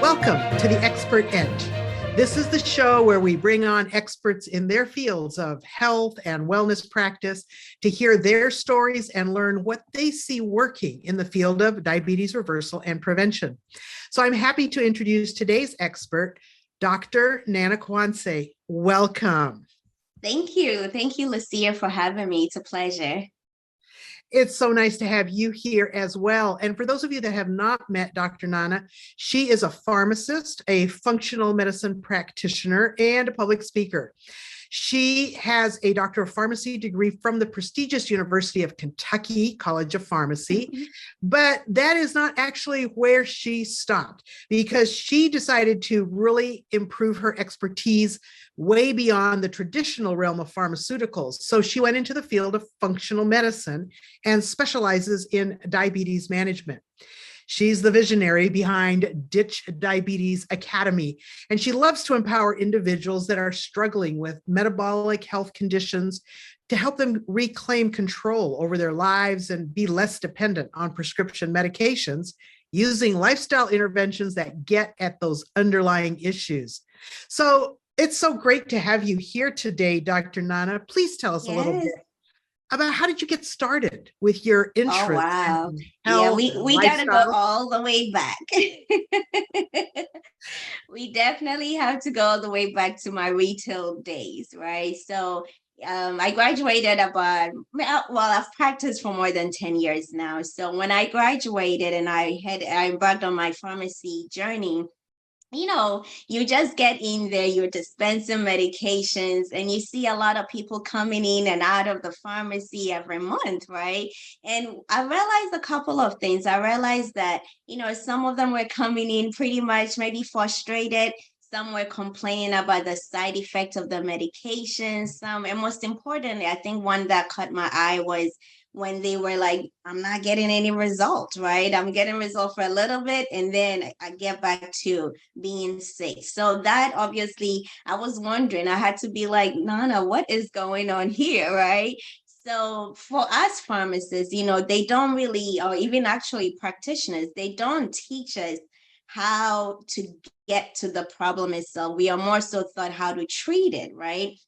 Welcome to the Expert Edge. This is the show where we bring on experts in their fields of health and wellness practice to hear their stories and learn what they see working in the field of diabetes reversal and prevention. So I'm happy to introduce today's expert, Dr. Ama Quansah. Welcome. Thank you. Thank you, Lucia, for having me. It's a pleasure. It's so nice to have you here as well. And for those of you that have not met Dr. Nana, she is a pharmacist, a functional medicine practitioner, and a public speaker. She has a Doctor of Pharmacy degree from the prestigious University of Kentucky College of Pharmacy, but that is not actually where she stopped, because she decided to really improve her expertise way beyond the traditional realm of pharmaceuticals. So she went into the field of functional medicine and specializes in diabetes management. She's the visionary behind Ditch Diabetes Academy, and she loves to empower individuals that are struggling with metabolic health conditions to help them reclaim control over their lives and be less dependent on prescription medications using lifestyle interventions that get at those underlying issues. So it's so great to have you here today, Dr. Nana. Please tell us a little bit about how did you get started with your interest? Oh, wow. In health, we got to go all the way back. We definitely have to go all the way back to my retail days, right? So I graduated about, well, I've practiced for more than 10 years now. So when I graduated and I embarked on my pharmacy journey, you just get in there, you're dispensing medications, and you see a lot of people coming in and out of the pharmacy every month, right? And I realized a couple of things. I realized that, some of them were coming in pretty much maybe frustrated. Some were complaining about the side effects of the medications. And most importantly, I think one that caught my eye was when they were like, I'm not getting any results, right? I'm getting results for a little bit, and then I get back to being sick. So that obviously, I was wondering, I had to be like, Nana, what is going on here, right? So for us pharmacists, they don't really, or even actually practitioners, they don't teach us how to get to the problem itself. We are more so taught how to treat it, right?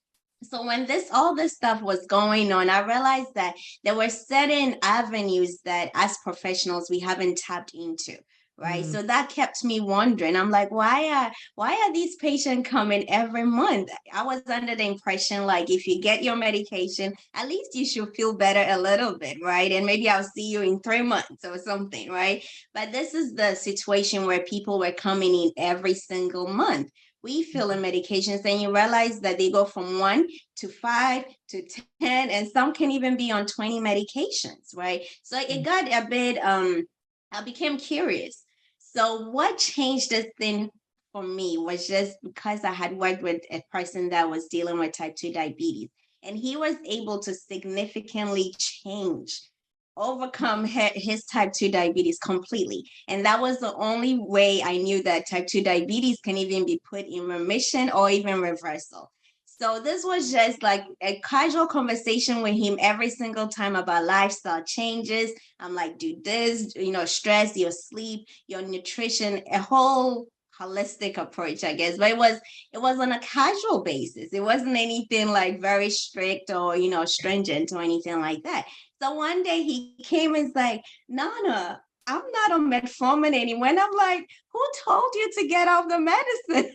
So when all this stuff was going on, I realized that there were certain avenues that as professionals we haven't tapped into, right? So that kept me wondering. I'm like, why are these patients coming every month? I was under the impression like if you get your medication, at least you should feel better a little bit, right? And maybe I'll see you in 3 months or something, right? But this is the situation where people were coming in every single month. We fill in medications, and you realize that they go from 1 to 5 to 10, and some can even be on 20 medications, right? So it got a bit, I became curious. So what changed this thing for me was just because I had worked with a person that was dealing with type 2 diabetes, and he was able to significantly overcome his type 2 diabetes completely. And that was the only way I knew that type 2 diabetes can even be put in remission or even reversal. So this was just like a casual conversation with him every single time about lifestyle changes. I'm like, do this, stress, your sleep, your nutrition, a whole holistic approach, I guess. But it was on a casual basis. It wasn't anything like very strict or, stringent or anything like that. So one day he came and was like, Nana, I'm not on metformin anymore. And I'm like, who told you to get off the medicine?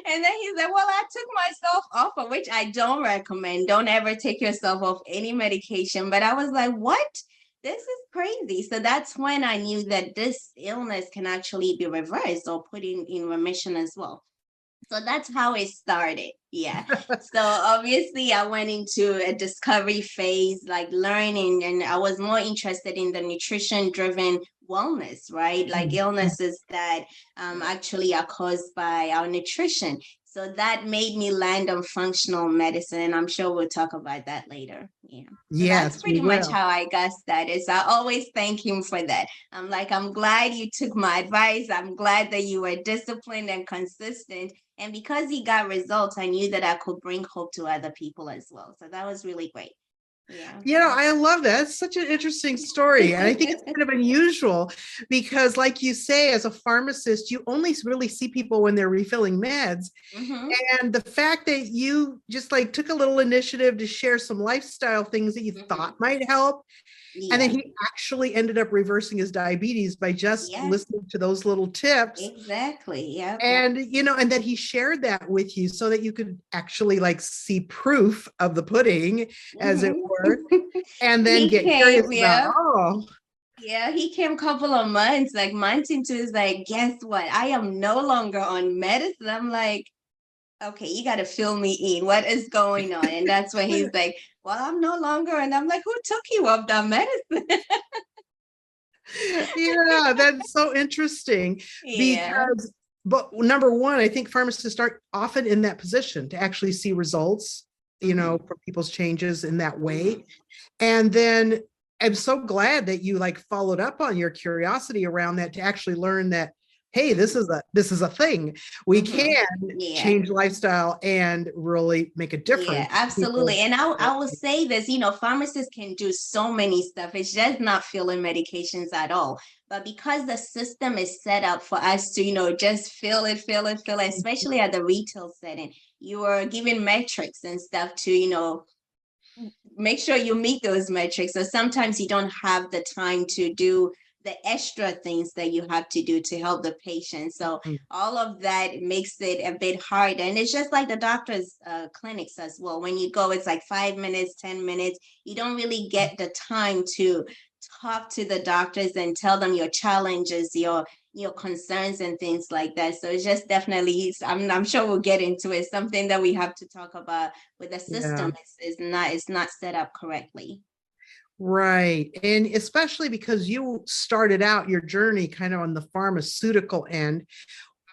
And then he said, well, I took myself off of, which I don't recommend. Don't ever take yourself off any medication. But I was like, what? This is crazy. So that's when I knew that this illness can actually be reversed or put in remission as well. So that's how it started. Yeah. So obviously I went into a discovery phase, like learning, and I was more interested in the nutrition driven wellness, right? Like illnesses that actually are caused by our nutrition. So that made me land on functional medicine, and I'm sure we'll talk about that later. Yeah. So yes, that's pretty much how I got started. So I always thank him for that. I'm like, I'm glad you took my advice. I'm glad that you were disciplined and consistent. And because he got results, I knew that I could bring hope to other people as well. So that was really great. Yeah. I love that. It's such an interesting story. And I think it's kind of unusual because, like you say, as a pharmacist, you only really see people when they're refilling meds. Mm-hmm. And the fact that you just like took a little initiative to share some lifestyle things that you Mm-hmm. thought might help. And then Yeah. he actually ended up reversing his diabetes by just Yes, listening to those little tips. exactly. Yep. And that he shared that with you so that you could actually like see proof of the pudding, as it were, Mm-hmm. and then He get curious came, about, yeah. oh, Yeah, he came a couple of months, like months into his like, guess what? I am no longer on medicine. I'm like, okay, you got to fill me in. What is going on? And that's when he's like, well, I'm no longer. And I'm like, who took you off that medicine? yeah, that's so interesting Yeah. because, but number one, I think pharmacists are often in that position to actually see results, Mm-hmm. for people's changes in that Mm-hmm. way. And then I'm so glad that you like followed up on your curiosity around that to actually learn that, hey, this Mm-hmm. is a thing. We Mm-hmm. can Yeah. change lifestyle and really make a Yeah, difference to absolutely. people. And I will say this, pharmacists can do so many stuff. It's just not filling medications at all. But because the system is set up for us to, just fill it, especially at the retail setting, you are given metrics and stuff to, make sure you meet those metrics. So sometimes you don't have the time to do the extra things that you have to do to help the patient. So all of that makes it a bit harder. And it's just like the doctor's clinics as well. When you go, it's like 5 minutes, 10 minutes. You don't really get the time to talk to the doctors and tell them your challenges, your concerns and things like that. So it's just definitely, I'm sure we'll get into it. Something that we have to talk about with the Yeah. system is not set up correctly. Right. And especially because you started out your journey kind of on the pharmaceutical end.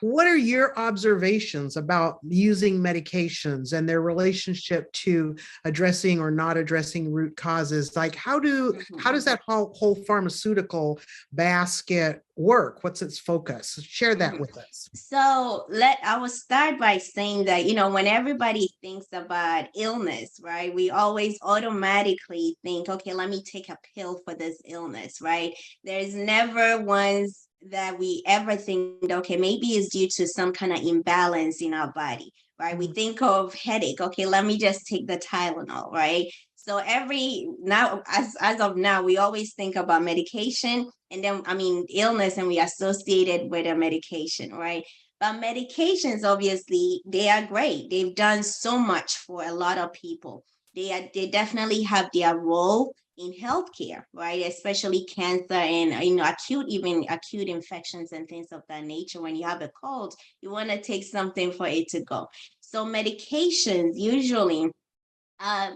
What are your observations about using medications and their relationship to addressing or not addressing root causes? Like how Mhm. does that whole pharmaceutical basket work? What's its focus? Share that Mhm. with us. So I will start by saying that, when everybody thinks about illness, right, we always automatically think, okay, let me take a pill for this illness, right? There's never ones that we ever think, okay, maybe it's due to some kind of imbalance in our body, right? We think of headache, okay, let me just take the Tylenol, right? So as of now, we always think about medication and then, illness, and we associate it with a medication, right? But medications, obviously, they are great. They've done so much for a lot of people. They definitely have their role in healthcare, right? Especially cancer and even acute infections and things of that nature. When you have a cold, you want to take something for it to go. So medications usually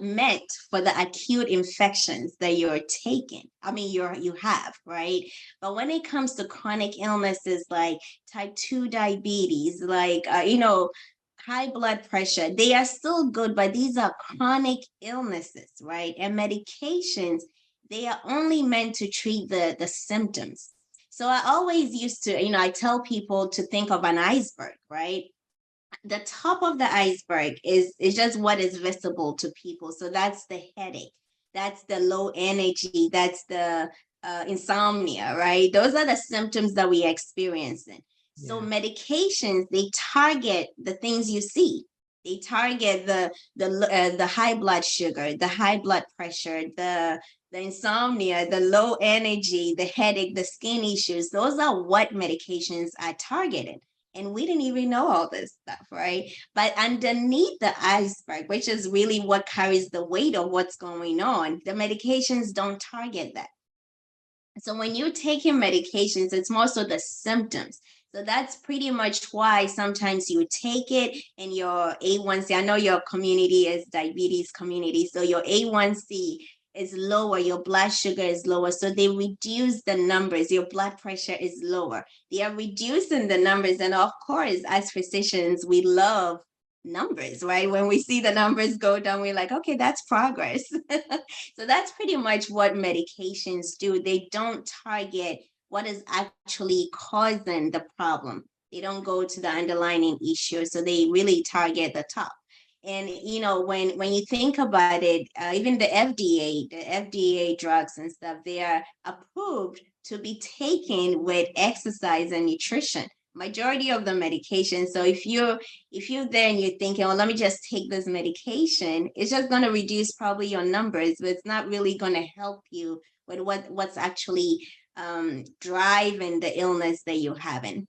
meant for the acute infections that you're taking. You have, right? But when it comes to chronic illnesses like type 2 diabetes, like, high blood pressure, they are still good, but these are chronic illnesses, right? And medications, they are only meant to treat the symptoms. So I always used to, I tell people to think of an iceberg, right? The top of the iceberg is just what is visible to people. So that's the headache, that's the low energy, that's the insomnia, right? Those are the symptoms that we experience. So Yeah. medications, they target the things you see. They target the high blood sugar, the high blood pressure, the insomnia, the low energy, the headache, the skin issues. Those are what medications are targeted, and we didn't even know all this stuff, right? But underneath the iceberg, which is really what carries the weight of what's going on, the medications don't target that. So when you're taking medications, it's more so the symptoms. So that's pretty much why sometimes you take it and your A1C, I know your community is diabetes community, so your A1C is lower, your blood sugar is lower. So they reduce the numbers, your blood pressure is lower. They are reducing the numbers. And of course, as physicians, we love numbers, right? When we see the numbers go down, we're like, okay, that's progress. So that's pretty much what medications do. They don't target what is actually causing the problem. They don't go to the underlying issue. So they really target the top. And when you think about it, even the FDA drugs and stuff, they are approved to be taken with exercise and nutrition. Majority of the medication. So if you're there and you're thinking, well, let me just take this medication, it's just going to reduce probably your numbers, but it's not really going to help you with what's actually driving the illness that you're having.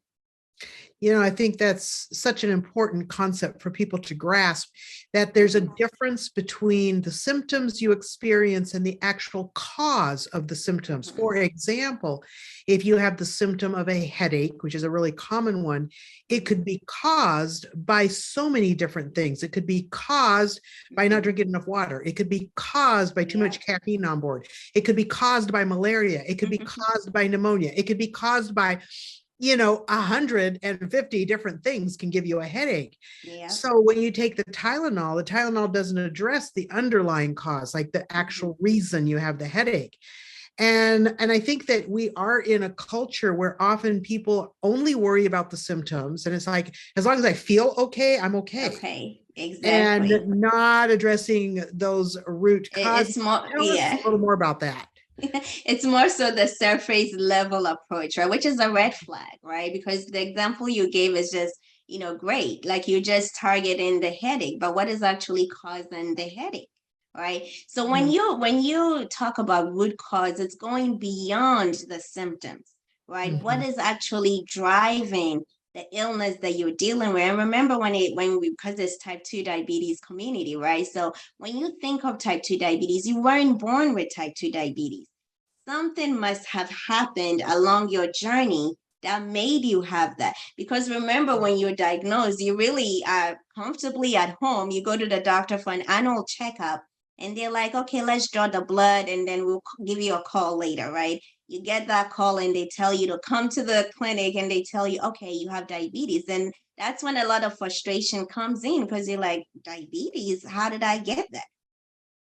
I think that's such an important concept for people to grasp, that there's a difference between the symptoms you experience and the actual cause of the symptoms. For example, if you have the symptom of a headache, which is a really common one, it could be caused by so many different things. It could be caused by not drinking enough water. It could be caused by too much caffeine on board. It could be caused by malaria. It could be caused by pneumonia. It could be caused by 150 different things can give you a headache. Yeah. So when you take the Tylenol doesn't address the underlying cause, like the actual reason you have the headache. And I think that we are in a culture where often people only worry about the symptoms. And it's like, as long as I feel okay, I'm okay. Okay, exactly. And not addressing those root causes. It's more, Tell us a little more about that. It's more so the surface level approach, right? Which is a red flag, right? Because the example you gave is just, great. Like you're just targeting the headache, but what is actually causing the headache, right? So when you talk about root cause, it's going beyond the symptoms, right? What is actually driving the illness that you're dealing with? And remember because it's type 2 diabetes community, right? So when you think of type 2 diabetes, you weren't born with type 2 diabetes. Something must have happened along your journey that made you have that. Because remember, when you're diagnosed, you really are comfortably at home. You go to the doctor for an annual checkup, and they're like, okay, let's draw the blood, and then we'll give you a call later, right? You get that call, and they tell you to come to the clinic, and they tell you, okay, you have diabetes. And that's when a lot of frustration comes in, because you're like, diabetes? How did I get that?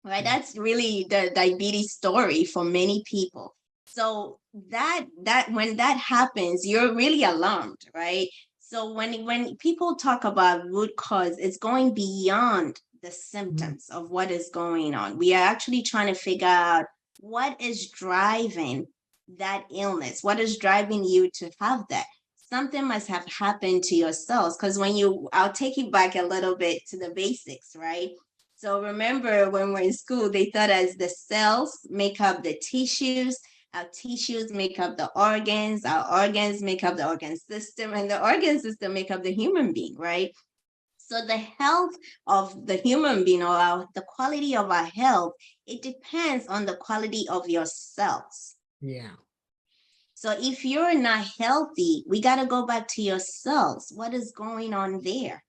Right, that's really the diabetes story for many people. So that when that happens, you're really alarmed, right? So when people talk about root cause, it's going beyond the symptoms of what is going on. We are actually trying to figure out what is driving that illness, what is driving you to have that. Something must have happened to your cells, because I'll take you back a little bit to the basics, right? So remember, when we're in school, they taught us the cells make up the tissues, our tissues make up the organs, our organs make up the organ system, and the organ system make up the human being, right? So the health of the human being, or the quality of our health, it depends on the quality of your cells. Yeah. So if you're not healthy, we got to go back to your cells. What is going on there?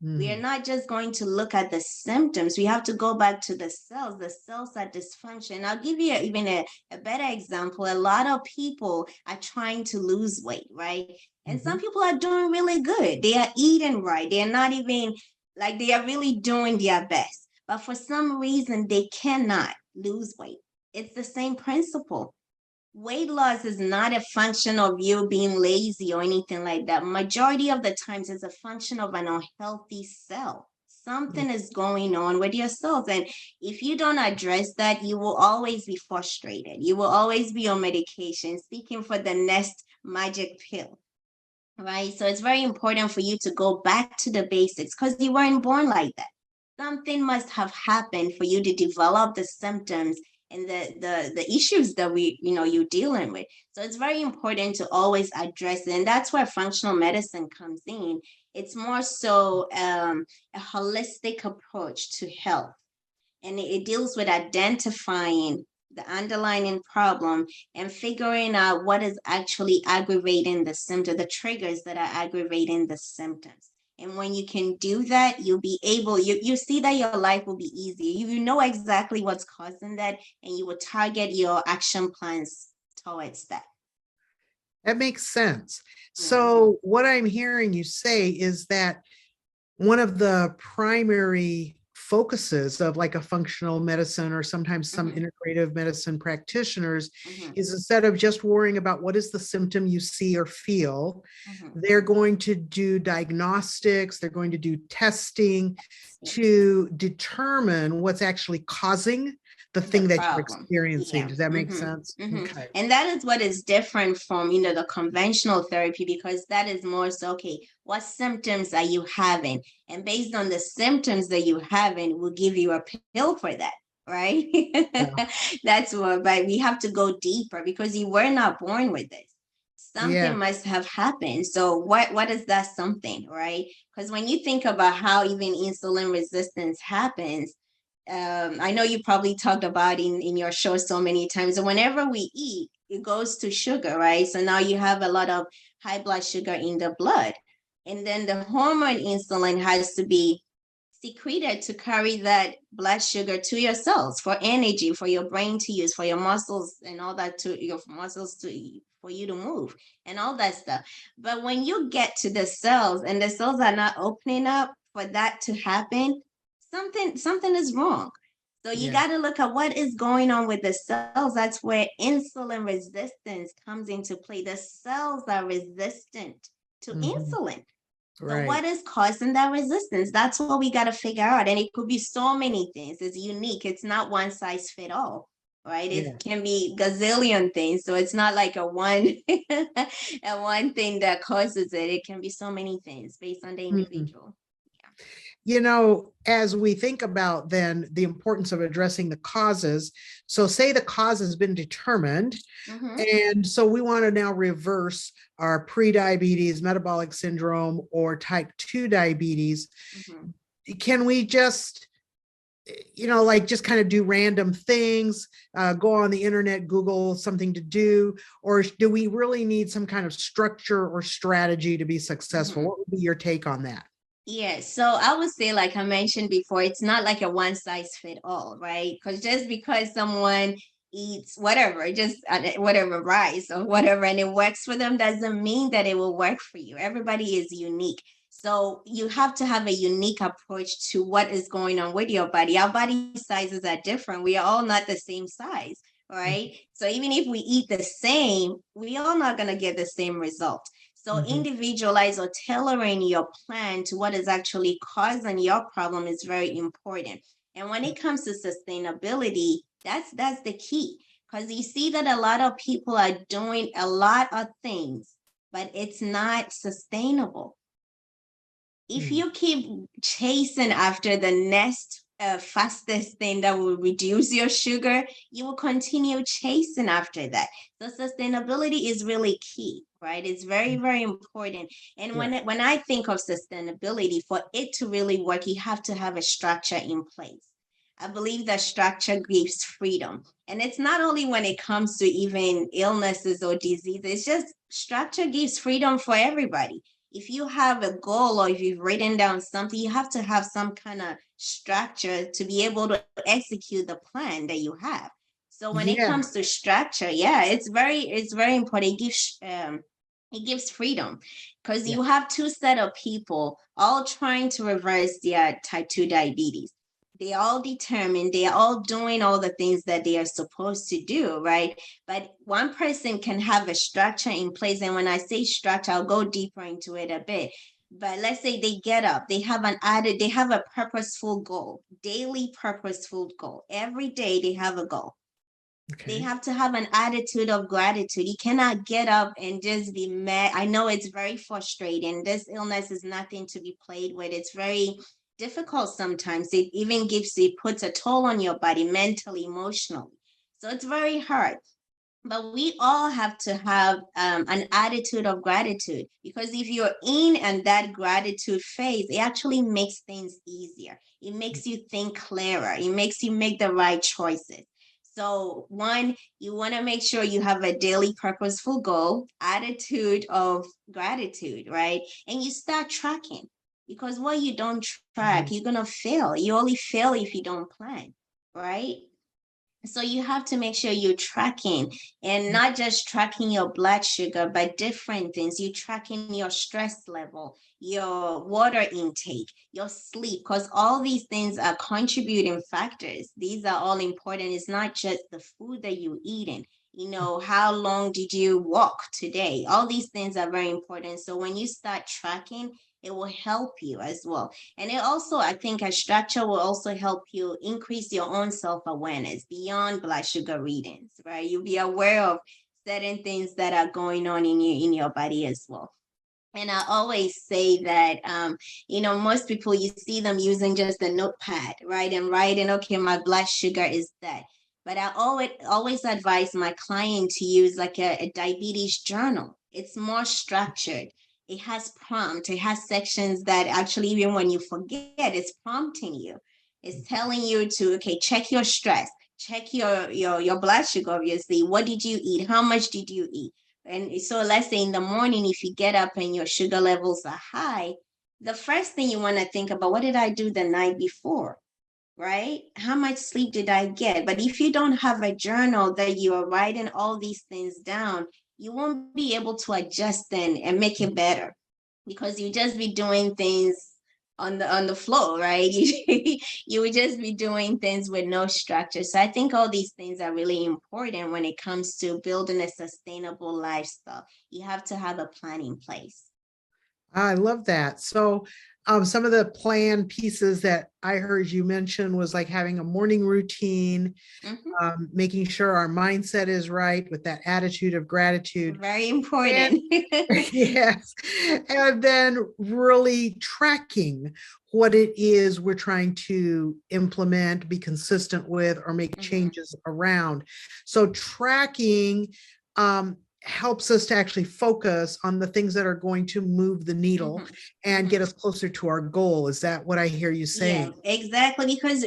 We are not just going to look at the symptoms. We have to go back to the cells. The cells are dysfunction. I'll give you even a better example. A lot of people are trying to lose weight, right? And some people are doing really good. They are eating right. They are not even, like, they are really doing their best. But for some reason, they cannot lose weight. It's the same principle. Weight loss is not a function of you being lazy or anything like that. Majority of the times, it's a function of an unhealthy cell. Something is going on with your cells. And if you don't address that, you will always be frustrated. You will always be on medication, seeking for the next magic pill, right? So it's very important for you to go back to the basics, because you weren't born like that. Something must have happened for you to develop the symptoms and the issues that you're dealing with. So it's very important to always address it. And that's where functional medicine comes in. It's more so a holistic approach to health. And it deals with identifying the underlying problem and figuring out what is actually aggravating the symptom, the triggers that are aggravating the symptoms. And when you can do that, you'll be able, you see that your life will be easier. You know exactly what's causing that, and you will target your action plans towards that. That makes sense. So what I'm hearing you say is that one of the primary focuses of like a functional medicine or sometimes some integrative medicine practitioners is instead of just worrying about what is the symptom you see or feel, they're going to do diagnostics, they're going to do testing to determine what's actually causing the thing that you're experiencing. Yeah. Does that make sense? Okay. And that is what is different from, the conventional therapy, because that is more so, okay, what symptoms are you having? And based on the symptoms that you having, we'll give you a pill for that, right? Yeah. That's what, but we have to go deeper because you were not born with this. Something must have happened. So what is that something, right? Because when you think about how even insulin resistance happens, I know you probably talked about in your show so many times. And whenever we eat, it goes to sugar, right? So now you have a lot of high blood sugar in the blood. And then the hormone insulin has to be secreted to carry that blood sugar to your cells for energy, for your brain to use, for your muscles and all that, to your muscles for you to move and all that stuff. But when you get to the cells and the cells are not opening up for that to happen, something is wrong. So you got to look at what is going on with the cells. That's where insulin resistance comes into play. The cells are resistant to insulin. So what is causing that resistance? That's what we got to figure out. And it could be so many things. It's unique. It's not one size fit all, right? It can be gazillion things. So it's not like a one thing that causes it. It can be so many things based on the individual. As we think about then the importance of addressing the causes, so say the cause has been determined, and so we want to now reverse our pre-diabetes, metabolic syndrome, or type 2 diabetes. Can we just, just kind of do random things, go on the internet, Google something to do, or do we really need some kind of structure or strategy to be successful? What would be your take on that? Yeah, so I would say, like I mentioned before, it's not like a one size fit all, right? Because just because someone eats whatever, just whatever rice or whatever, and it works for them, doesn't mean that it will work for you. Everybody is unique. So you have to have a unique approach to what is going on with your body. Our body sizes are different. We are all not the same size, right? So even if we eat the same, we all not going to get the same result. So individualize or tailoring your plan to what is actually causing your problem is very important. And when it comes to sustainability, that's the key. Because you see that a lot of people are doing a lot of things, but it's not sustainable. If you keep chasing after the next fastest thing that will reduce your sugar, you will continue chasing after that. So sustainability is really key, right? It's very, very important. And when I think of sustainability, for it to really work, you have to have a structure in place. I believe that structure gives freedom. And it's not only when it comes to even illnesses or diseases, it's just structure gives freedom for everybody. If you have a goal or if you've written down something, you have to have some kind of structure to be able to execute the plan that you have. So when it comes to structure, it's very important. It gives freedom because you have two set of people all trying to reverse their type 2 diabetes. They all determined, they are all doing all the things that they are supposed to do, right? But one person can have a structure in place. And when I say structure, I'll go deeper into it a bit. But let's say they get up, they have a purposeful goal, daily purposeful goal. Every day they have a goal. They have to have an attitude of gratitude. You cannot get up and just be mad. I know it's very frustrating. This illness is nothing to be played with. It's very difficult sometimes. It puts a toll on your body mentally, emotionally. So it's very hard. But we all have to have an attitude of gratitude, because if you're in that gratitude phase, it actually makes things easier. It makes you think clearer. It makes you make the right choices. So one, you want to make sure you have a daily purposeful goal, attitude of gratitude, right? And you start tracking, because what you don't track, you're going to fail. You only fail if you don't plan, right? So you have to make sure you're tracking, and not just tracking your blood sugar, but different things. You're tracking your stress level, your water intake, your sleep, because all these things are contributing factors. These are all important. It's not just the food that you're eating. How long did you walk today? All these things are very important. So when you start tracking, it will help you as well. And it also, I think a structure will also help you increase your own self-awareness beyond blood sugar readings, right? You'll be aware of certain things that are going on in your body as well. And I always say that, most people, you see them using just a notepad, right? And writing, okay, my blood sugar is that. But I always advise my client to use like a diabetes journal. It's more structured. It has prompt. It has sections that actually, even when you forget, it's prompting you. It's telling you to, okay, check your stress, check your blood sugar, obviously. What did you eat? How much did you eat? And so let's say in the morning, if you get up and your sugar levels are high, the first thing you want to think about, what did I do the night before? Right? How much sleep did I get? But if you don't have a journal that you are writing all these things down, you won't be able to adjust and make it better, because you just be doing things on the flow, right? You would just be doing things with no structure. So I think all these things are really important when it comes to building a sustainable lifestyle. You have to have a plan in place. I love that. So, some of the plan pieces that I heard you mention was like having a morning routine, Mhm. making sure our mindset is right with that attitude of gratitude. Very And important. yes, and then really tracking what it is we're trying to implement, be consistent with, or make Mhm. changes around. So tracking helps us to actually focus on the things that are going to move the needle Mhm. and get Mhm. us closer to our goal. Is that what I hear you Yeah, saying? exactly. Because,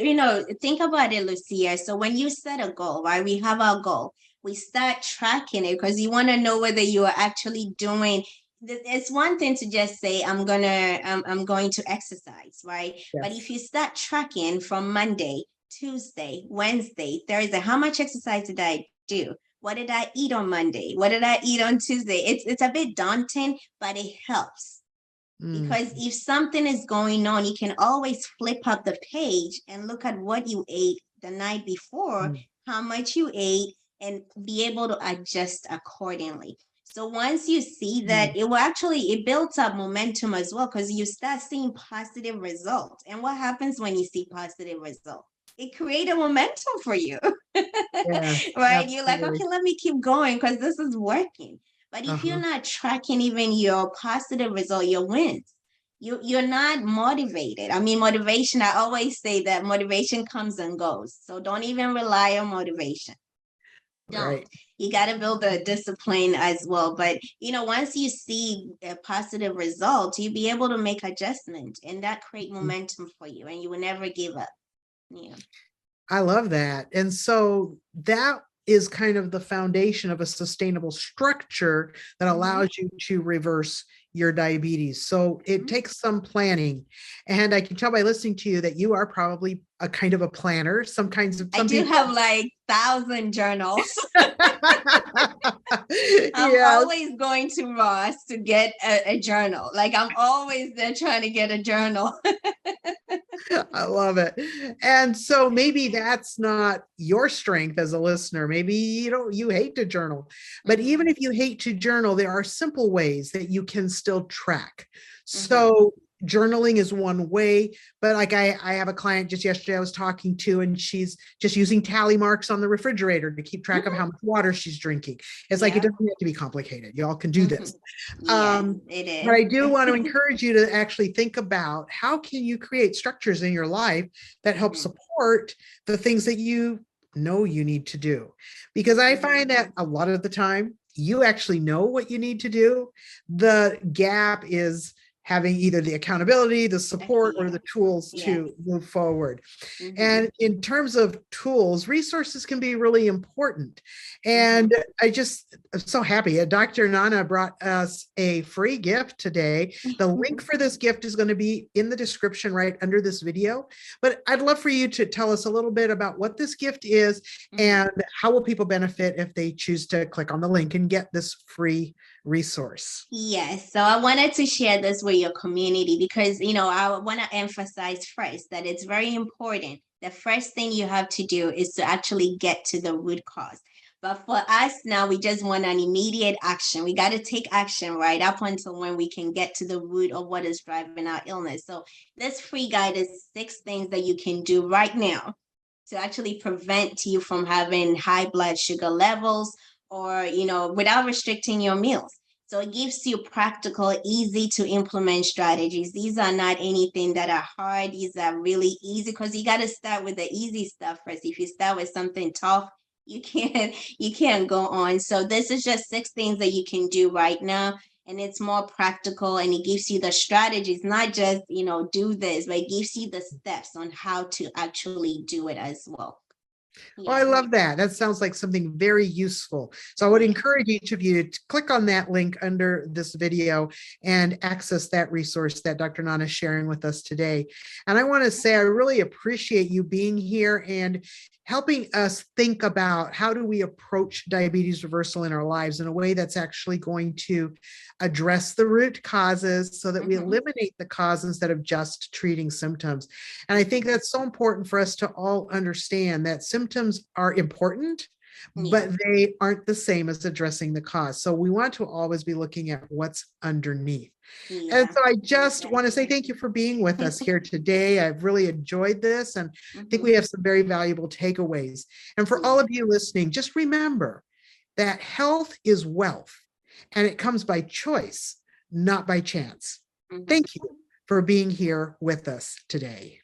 think about it, Lucia. So when you set a goal, right, we have our goal, we start tracking it because you want to know whether you are actually doing. It's one thing to just say, I'm going to exercise, right? But Yes. if you start tracking from Monday, Tuesday, Wednesday, Thursday, how much exercise did I do? What did I eat on Monday? What did I eat on Tuesday? It's a bit daunting, but it helps. Mm, Because if something is going on, you can always flip up the page and look at what you ate the night before, mm, how much you ate, and be able to adjust accordingly. So once you see mm. that, it builds up momentum as well, because you start seeing positive results. And what happens when you see positive results? It creates a momentum for you. Yes, Right? You're like, absolutely. okay, let me keep going because this is working. But if you're Uh-huh. not tracking even your positive result, your wins, you're not motivated. I mean, motivation, I always say that motivation comes and goes. So don't even rely on motivation. Don't. Right. You got to build a discipline as well. But once you see a positive result, you'll be able to make adjustment, and that create momentum for you, and you will never give up. Yeah. I love that. And so that is kind of the foundation of a sustainable structure that Mm-hmm. allows you to reverse your diabetes. So it Mm-hmm. takes some planning. And I can tell by listening to you that you are probably a kind of a planner. I Some do people. have like 1,000 journals. I'm Yes, always going to Ross to get a journal. Like I'm always there trying to get a journal. I love it. And so maybe that's not your strength as a listener. Maybe you hate to journal. But Mm-hmm. even if you hate to journal, there are simple ways that you can still track. Mm-hmm. So journaling is one way, but like I have a client just yesterday I was talking to, and she's just using tally marks on the refrigerator to keep track of Mm-hmm. how much water she's drinking. It's like it Yeah. doesn't have to be complicated. Y'all can do Mm-hmm. this. Yes, Um, but it I do want to encourage you to actually think about how can you create structures in your life that help is. support the things that you know you need to do. Because I Mm-hmm. find that a lot of the time you actually know what you need to do. The gap is having either the accountability, the support, or the tools Yes. to move forward. Mhm. And in terms of tools, resources can be really important. And I'm so happy. Dr. Nana brought us a free gift today. The link for this gift is going to be in the description right under this video. But I'd love for you to tell us a little bit about what this gift is and how will people benefit if they choose to click on the link and get this free resource. Yes, so I wanted to share this with your community because, I want to emphasize first that it's very important. The first thing you have to do is to actually get to the root cause. But for us now, we just want an immediate action. We got to take action right up until when we can get to the root of what is driving our illness. So this free guide is 6 things that you can do right now to actually prevent you from having high blood sugar levels or, without restricting your meals. So it gives you practical, easy to implement strategies. These are not anything that are hard. These are really easy because you got to start with the easy stuff first. If you start with something tough, you can't go on. So this is just 6 things that you can do right now. And it's more practical and it gives you the strategies, not just, do this, but it gives you the steps on how to actually do it as well. Oh, I love that. That sounds like something very useful. So I would encourage each of you to click on that link under this video and access that resource that Dr. Nana is sharing with us today. And I want to say I really appreciate you being here and helping us think about how do we approach diabetes reversal in our lives in a way that's actually going to address the root causes so that we eliminate the cause instead of just treating symptoms. And I think that's so important for us to all understand that symptoms are important, but they aren't the same as addressing the cause. So we want to always be looking at what's underneath. And so I just want to say thank you for being with us here today. I've really enjoyed this and I think we have some very valuable takeaways. And for all of you listening, just remember that health is wealth and it comes by choice, not by chance. Thank you for being here with us today.